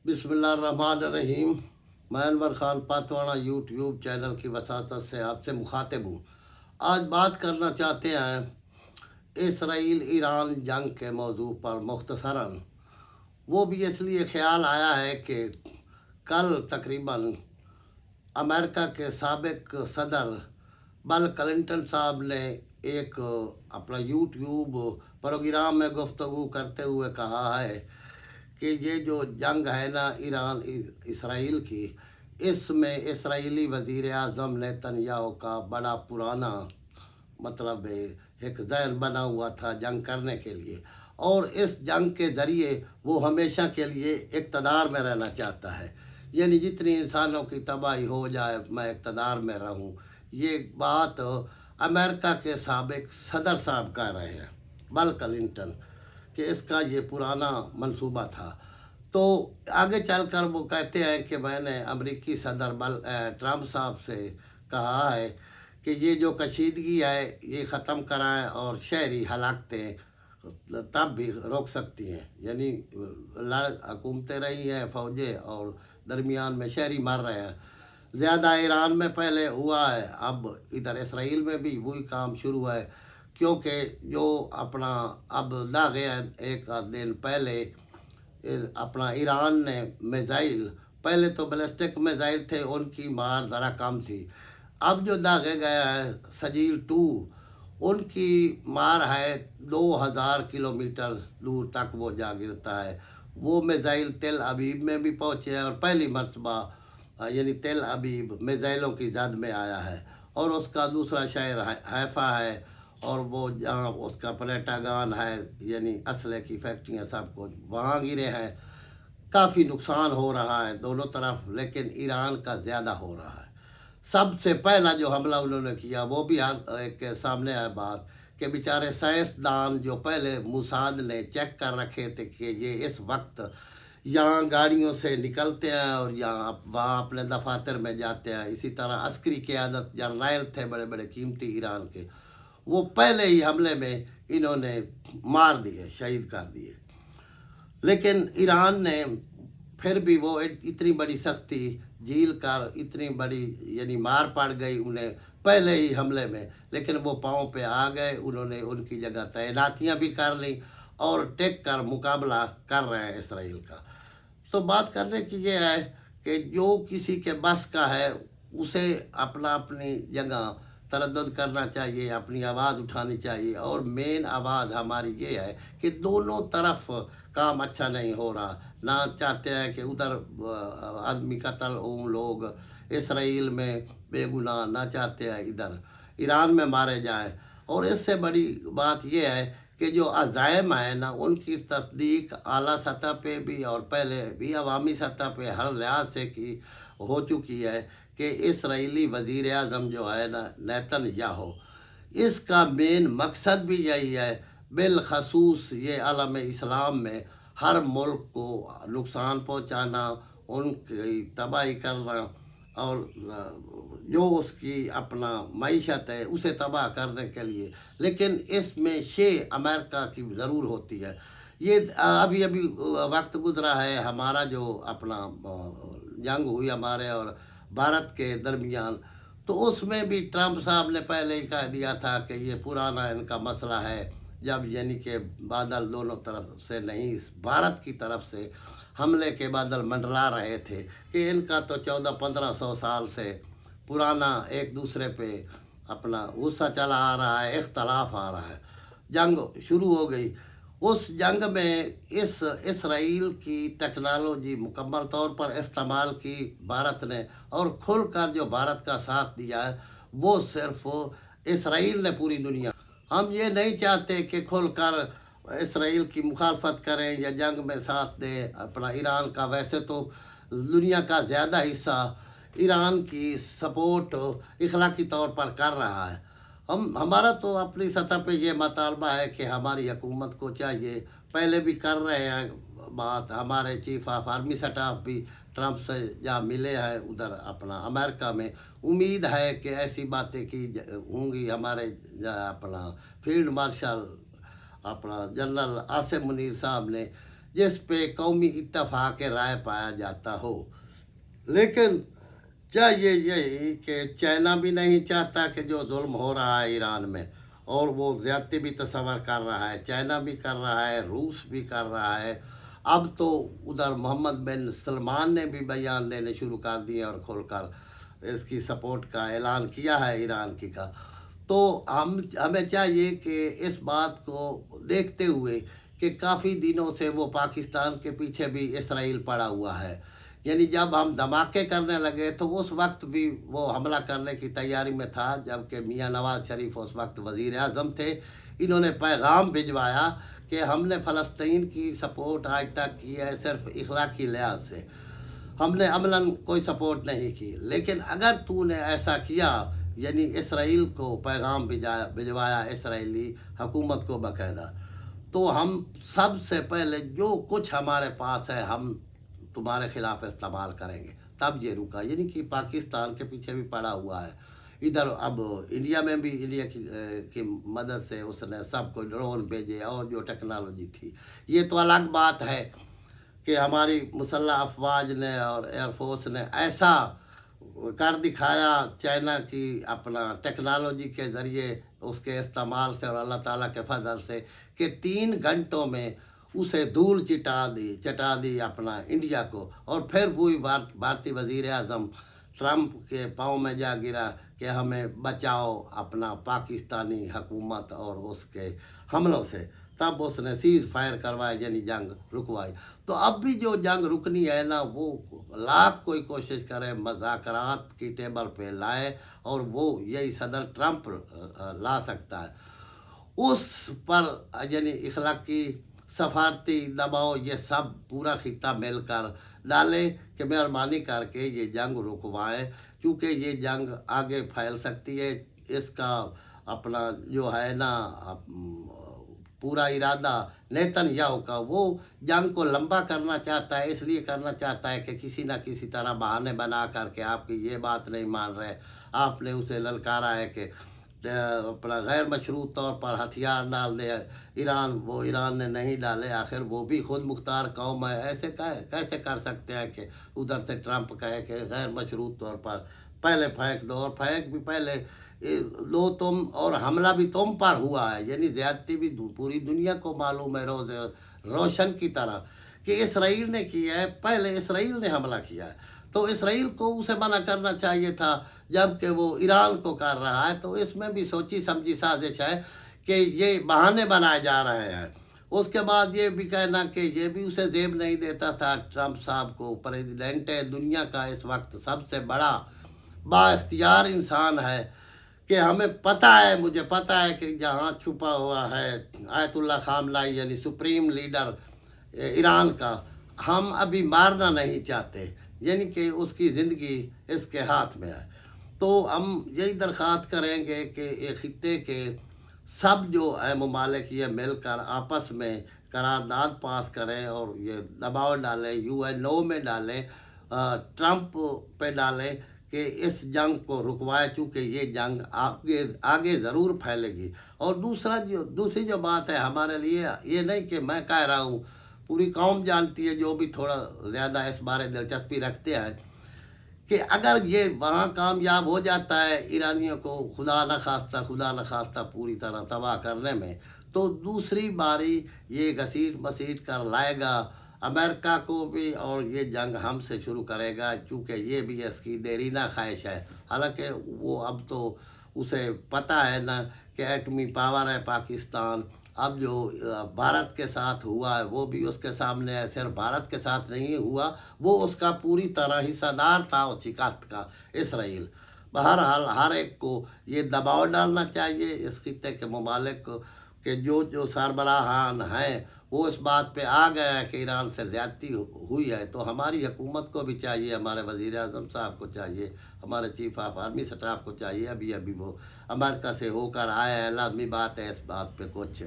बिस्मिल्लाहिर्रहमानिर्रहीम। मैं Anwar Khan पातवाना YouTube channel की वसातत से आपसे मुखातिब हूँ। आज बात करना चाहते हैं इसराइल ईरान जंग के मौजू पर मुख्तसरन। वो भी इसलिए ख्याल आया है कि कल तकरीबन अमेरिका के साबिक सदर बिल क्लिंटन साहब ने एक अपना यूट्यूब प्रोग्राम में गुफ्तगू करते हुए कहा है कि ये जो जंग है ना ईरान इसराइल की, इसमें इसराइली वज़ीर आज़म नेतन्याहू का बड़ा पुराना मतलब एक जहन बना हुआ था जंग करने के लिए, और इस जंग के ज़रिए वो हमेशा के लिए इक़्तिदार में रहना चाहता है। यानी जितनी इंसानों की तबाही हो जाए मैं इक़्तिदार में रहूं। ये बात अमेरिका के साबिक सदर साहब कह रहे हैं, बिल क्लिंटन, कि इसका ये पुराना मंसूबा था। तो आगे चलकर वो कहते हैं कि मैंने अमेरिकी सदर ट्रंप साहब से कहा है कि ये जो कशीदगी है ये ख़त्म कराएं और शहरी हलाकतें तब भी रोक सकती हैं। यानी हुकूमतें रही हैं फ़ौजें और दरमियान में शहरी मर रहे हैं ज़्यादा। ईरान में पहले हुआ है, अब इधर इसराइल में भी वही काम शुरू है, क्योंकि जो अपना अब ला गया एक दिन पहले अपना ईरान ने मिज़ाइल, पहले तो बैलिस्टिक मिज़ाइल थे उनकी मार ज़रा कम थी, अब जो दागे गया है सजील 2 उनकी मार है 2000 किलोमीटर दूर तक वो जा गिरता है। वो मिज़ाइल तेल अबीब में भी पहुँचे हैं और पहली मरतबा यानी तेल अबीब मिज़ाइलों की जद में आया है। और उसका दूसरा शहर हैफा है, और वो जहाँ उसका पेंटागन है यानी असले की फैक्ट्रियाँ सब कुछ वहाँ गिरे हैं। काफ़ी नुकसान हो रहा है दोनों तरफ, लेकिन ईरान का ज़्यादा हो रहा है। सबसे पहला जो हमला उन्होंने किया वो भी एक सामने आया बात कि बेचारे साइंसदान जो पहले मुसाद ने चेक कर रखे थे कि ये इस वक्त यहाँ गाड़ियों से निकलते हैं और यहाँ वहाँ अपने दफातर में जाते हैं। इसी तरह अस्करी क़यादत जर्नैल थे बड़े बड़े कीमती ईरान के, वो पहले ही हमले में इन्होंने मार दिए, शहीद कर दिए। लेकिन ईरान ने फिर भी वो इतनी बड़ी सख्ती झील कर, इतनी बड़ी यानी मार पड़ गई उन्हें पहले ही हमले में, लेकिन वो पाँव पे आ गए। उन्होंने उनकी जगह तैनातियाँ भी कर ली और टेक कर मुकाबला कर रहे हैं इसराइल का। तो बात करने की ये है कि जो किसी के बस का है उसे अपना अपनी जगह तरद्दुद करना चाहिए, अपनी आवाज़ उठानी चाहिए। और मेन आवाज़ हमारी ये है कि दोनों तरफ काम अच्छा नहीं हो रहा। ना चाहते हैं कि उधर आदमी कत्ल हों लोग इसराइल में बेगुनाह, ना चाहते हैं इधर ईरान में मारे जाएं। और इससे बड़ी बात यह है कि जो अज़ाइम है ना उनकी तस्दीक आला सतह पे भी और पहले भी अवामी सतह पे हर लिहाज से की हो चुकी है कि इसराइली वज़ीर आज़म जो है ना नेतन्याहू, इसका मेन मकसद भी यही है, बिलखसूस ये आलम इस्लाम में हर मुल्क को नुकसान पहुँचाना, उनकी तबाही करना और जो उसकी अपना मईशत है उसे तबाह करने के लिए। लेकिन इसमें अमेरिका की ज़रूर होती है। ये अभी अभी वक्त गुजरा है हमारा जो अपना जंग हुई हमारे और भारत के दरमियान, तो उसमें भी ट्रंप साहब ने पहले ही कह दिया था कि ये पुराना इनका मसला है। जब यानी कि बादल दोनों तरफ से नहीं, भारत की तरफ से हमले के बादल मंडला रहे थे कि इनका तो 1400-1500 साल से पुराना एक दूसरे पे अपना गुस्सा चला आ रहा है, इख्तलाफ आ रहा है। जंग शुरू हो गई। उस जंग में इसराइल की टेक्नोलॉजी मुकम्मल तौर पर इस्तेमाल की भारत ने, और खुलकर जो भारत का साथ दिया है वो सिर्फ इसराइल ने पूरी दुनिया। हम ये नहीं चाहते कि खुलकर इसराइल की मुखालफत करें या जंग में साथ दें अपना ईरान का। वैसे तो दुनिया का ज़्यादा हिस्सा ईरान की सपोर्ट इखलाकी तौर पर कर रहा है। हमारा तो अपनी सतह पे ये मुतालबा है कि हमारी हुकूमत को चाहिए, पहले भी कर रहे हैं बात, हमारे चीफ ऑफ आर्मी स्टाफ भी ट्रंप से जहाँ मिले हैं उधर अपना अमेरिका में, उम्मीद है कि ऐसी बातें की होंगी। हमारे अपना फील्ड मार्शल अपना जनरल आसिम मुनीर साहब ने जिस पे कौमी इत्तफाक राय पाया जाता हो। लेकिन चाहिए यही कि चाइना भी नहीं चाहता कि जो जुल्म हो रहा है ईरान में, और वो ज़्यादती भी तस्वर कर रहा है, चाइना भी कर रहा है, रूस भी कर रहा है। अब तो उधर मोहम्मद बिन सलमान ने भी बयान देने शुरू कर दिए और खोलकर इसकी सपोर्ट का ऐलान किया है ईरान की का। तो हमें चाहिए कि इस बात को देखते हुए कि काफ़ी दिनों से वो पाकिस्तान के पीछे भी इसराइल पड़ा हुआ है, यानी जब हम धमाके करने लगे तो उस वक्त भी वो हमला करने की तैयारी में था, जबकि मियां नवाज शरीफ उस वक्त वज़ीर आज़म थे। इन्होंने पैगाम भिजवाया कि हमने फ़लस्तीन की सपोर्ट आज तक की है सिर्फ इखलाकी लिहाज से, हमने अमलन कोई सपोर्ट नहीं की। लेकिन अगर तूने ऐसा किया, यानी इसराइल को पैगाम भिजवाया इसराइली हुकूमत को बाकायदा, तो हम सबसे पहले जो कुछ हमारे पास है हम तुम्हारे खिलाफ इस्तेमाल करेंगे। तब ये रुका, यानी कि पाकिस्तान के पीछे भी पड़ा हुआ है। इधर अब इंडिया में भी इंडिया की मदद से उसने सब कोई ड्रोन भेजे और जो टेक्नोलॉजी थी। ये तो अलग बात है कि हमारी मुसल्लह अफवाज ने और एयरफोर्स ने ऐसा कर दिखाया चाइना की अपना टेक्नोलॉजी के ज़रिए उसके इस्तेमाल से और अल्लाह ताला के फजल से कि 3 घंटों में उसे धूल चटा दी अपना इंडिया को। और फिर वही भारतीय वज़ीर आज़म ट्रंप के पाँव में जा गिरा कि हमें बचाओ अपना पाकिस्तानी हुकूमत और उसके हमलों से। तब उसने सीज़ फायर करवाए, यानी जंग रुकवाई। तो अब भी जो जंग रुकनी है ना, वो लाख कोई कोशिश करे मज़ाकरात की टेबल पे लाए, और वो यही सदर ट्रंप ला सकता है। उस पर यानी इखलाकी सफारती दबाव ये सब पूरा खित्ता मिलकर डाले कि मेहरबानी करके ये जंग रुकवाएं, क्योंकि ये जंग आगे फैल सकती है। इसका अपना जो है ना पूरा इरादा नेतन्याहू का, वो जंग को लंबा करना चाहता है। इसलिए करना चाहता है कि किसी न किसी तरह बहाने बना करके आपकी ये बात नहीं मान रहे, आपने उसे ललकारा है कि अपना गैर मशरूत तौर पर हथियार डाल दे ईरान, वो ईरान ने नहीं डाले। आखिर वो भी खुद मुख्तार कौम है, ऐसे कैसे कर सकते हैं कि उधर से ट्रंप कहे कि गैर मशरूत तौर पर पहले फेंक दो, और फेंक भी पहले दो तुम, और हमला भी तुम पर हुआ है। यानी ज़्यादती भी पूरी दुनिया को मालूम है रोज़ रोशन की तरह कि इसराइल ने किया है, पहले इसराइल ने हमला किया है। तो इसराइल को उसे मना करना चाहिए था, जबकि वो ईरान को कर रहा है। तो इसमें भी सोची समझी साजिश है कि ये बहाने बनाए जा रहे हैं। उसके बाद ये भी कहना कि ये भी उसे जेब नहीं देता था ट्रंप साहब को, प्रेसिडेंट है दुनिया का इस वक्त सबसे बड़ा बाइख्तियार इंसान है, कि हमें पता है, मुझे पता है कि जहाँ छुपा हुआ है आयतुल्लाह खामनाई यानी सुप्रीम लीडर ईरान का, हम अभी मारना नहीं चाहते, यानी कि उसकी ज़िंदगी इसके हाथ में है। तो हम यही दरख्वास्त करेंगे कि एक खित्ते के सब जो है ममालिक ये मिलकर आपस में करारदाद पास करें और ये दबाव डालें, यूएनओ में डालें, ट्रंप पे डालें कि इस जंग को रुकवाए, चूँकि ये जंग आगे ज़रूर फैलेगी। और दूसरी जो बात है हमारे लिए, ये नहीं कि मैं कह रहा हूँ, पूरी कौम जानती है, जो भी थोड़ा ज़्यादा इस बारे दिलचस्पी रखते हैं, कि अगर ये वहाँ कामयाब हो जाता है ईरानियों को खुदा न खास्ता पूरी तरह तबाह करने में, तो दूसरी बारी ये घसीट मसीट कर लाएगा अमेरिका को भी, और ये जंग हमसे शुरू करेगा, क्योंकि ये भी इसकी देरीना ख्वाहिश है। हालांकि वो अब तो उसे पता है ना कि एटमी पावर है पाकिस्तान। अब जो भारत के साथ हुआ है वो भी उसके सामने है, सिर्फ भारत के साथ नहीं हुआ, वो उसका पूरी तरह हिस्सेदार था उस शिकस्त का इसराइल। बहरहाल हर एक को ये दबाव डालना चाहिए इस खित्ते के ममालिक को, कि जो सरबराहान हैं वो इस बात पे आ गया है कि ईरान से ज़्यादती हुई है। तो हमारी हुकूमत को भी चाहिए, हमारे वज़ीर आज़म साहब को चाहिए, हमारे चीफ ऑफ आर्मी स्टाफ को चाहिए, अभी वो अमेरिका से होकर आए हैं, लाजमी बात है इस बात पे कुछ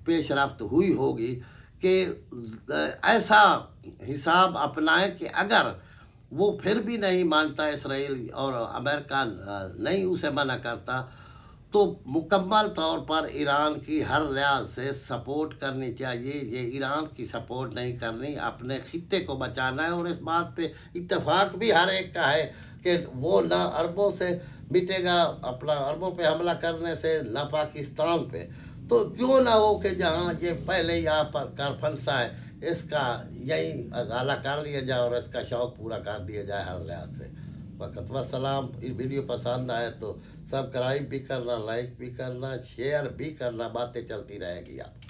पेश रफ्त हुई होगी कि ऐसा हिसाब अपनाएं कि अगर वो फिर भी नहीं मानता इसराइल और अमेरिका नहीं उसे मना करता, تو مکمل طور پر ایران کی ہر لحاظ سے سپورٹ کرنی چاہیے. یہ ایران کی سپورٹ نہیں کرنی، اپنے خطے کو بچانا ہے. اور اس بات پہ اتفاق بھی ہر ایک کا ہے کہ وہ نہ عربوں سے مٹے گا، اپنا عربوں پہ حملہ کرنے سے، نہ پاکستان پہ. تو کیوں نہ ہو کہ جہاں یہ پہلے یہاں پر کر پھنسا ہے اس کا یہی ازالہ کر لیا جائے اور اس کا شوق پورا کر دیا جائے ہر لحاظ سے. وقت وسلام. یہ ویڈیو پسند آئے تو سبسکرائب بھی کرنا، لائک بھی کرنا، شیئر بھی کرنا. باتیں چلتی رہے گی آپ.